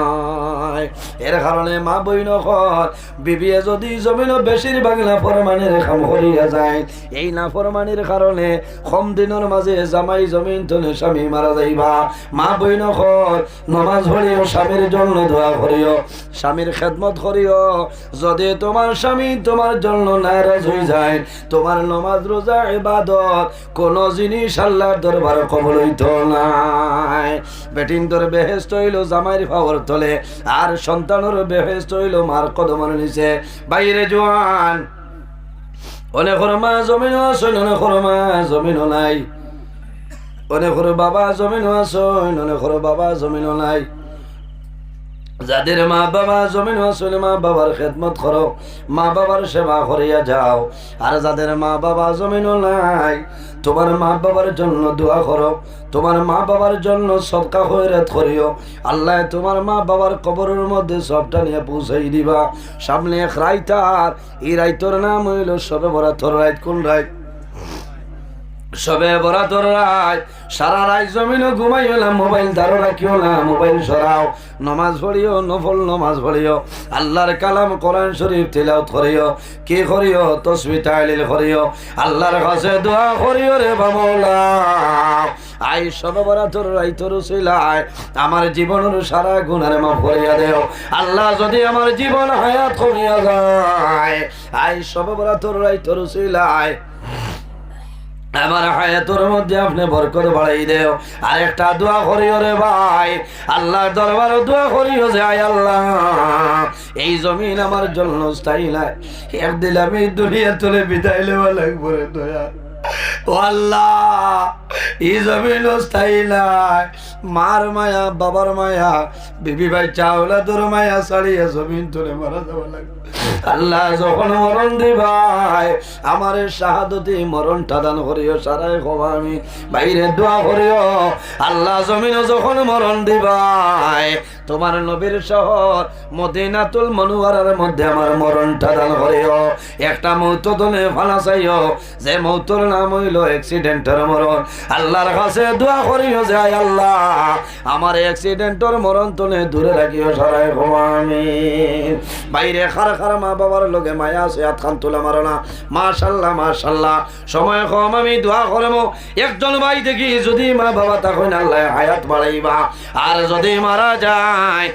এর কারণে মা বইন বিবিয়ে যদি জমিন বেশিরভাগ নাফরমানির কাম করিয়া যায়, এই নাফরমানির কারণে কম দিনের মাঝে জামাই জমিন তলে স্বামী মারা যাইবা। মা বইন নমাজ পড়িও, স্বামীর জন্য দোয়া করিও, স্বামীর খেদমত করিও। যদি তোমার স্বামী তোমার জন্য নারাজ হয়ে যায়, তোমার নমাজ রোজা ইবাদত কোন জিনিস আল্লাহর দরবার কবুল হইতো না। বেটিন তোর বেহেশত হইল জামাইর পাওয়ার তলে, আর সন্তানের বেহেশত হইল মার কদমের নিচে। বাইরে জোয়ান অনেক মা জমিনও আসেন, অনেক মা জমিনও নাই, অনেক বাবা জমিনও আসেন, অনেক বাবা জমিনও নাই। যাদের মা বাবা জমিন আসলে মা বাবার খেদমত করো, মা বাবার সেবা করিয়া যাও। আর যাদের মা বাবা জমিন নাই, তোমার মা বাবার জন্য দোয়া করো, তোমার মা বাবার জন্য সদকা খয়রাত করিও। আল্লাহ তোমার মা বাবার কবরের মধ্যে সবটা নিয়ে পৌঁছাই দিবা। সামনে এক রাইতার, এই রাইতর নাম হইল সবে বরাতর রাইত। কোন রাইত? সবে বরাতর রাত। সারা রাত জমিনও ঘুমাইও না, মোবাইল ধারো রাখিও না, মোবাইল সরাও, নমাজ পড়িও, নফল নমাজ পড়িও, আল্লাহর কালাম কোরআন শরীফ তিলাওয়াত করিও। কি করিও? তাসবিহ তাহলিল করিও, আল্লাহর কাছে দোয়া করিও রে বামৌলা। আই সবে বরাতর রাইতর উসিলায় আমার জীবনের সারা গুনাহ মাফ করিয়া দেও। আল্লাহ যদি আমার জীবন হায়াত কমিয়া যায়, আই সবে বরাতর রাইতর উসিলায় আমার হায়াতের মধ্যে আপনি বরকত বাড়াই দেও। আর একটা দোয়া করিও রে ভাই, আল্লাহর দরবারে দোয়া করিও যে আয় আল্লাহ এই জমিন আমার জন্য স্থায়ী নাই, একদিন আমি দুনিয়া তুলে বিদায় নেওয়া লাগবো রে দয়া। ও আল্লাহ এই জমিন স্থায়ী নাই, মার মায়া বাবার মায়া বিবি ভাই চাওলাদুর মায়া ছাড়িয়ে জমিন তুলে মারা যাওয়া লাগবে। আল্লাহ যখন মরণ দিবাই আমার শাহাদতি মরণটা দান করিও। সারাই খবর আমি বাইরে দোয়া করিও, আল্লাহ জমিন যখন মরণ দিবাই তোমার নবীর শহর মদিনাতুল মুনাওয়ারার মধ্যে আমার মরণটা দান করিও। একটা মৌত দনে ফালা চাইও, যে মৌতর নাম হইল অ্যাক্সিডেন্টের মরণ। আল্লাহর কাছে দোয়া করিও যে আল্লাহ আমার অ্যাক্সিডেন্টের মরণ তনে দূরে রাখিও। সারাই খবর আমি বাইরে খারা খারা মা বাবার লগে মায়া আছে, হাত খান তোলা মারো না। মাশাল্লাহ মাশাল্লাহ, সময় কম আমি দোয়া করবো। একজন ভাই দেখি যদি মা বাবা তখন আল্লাহ হায়াত বাড়াইবা, আর যদি মারা যায়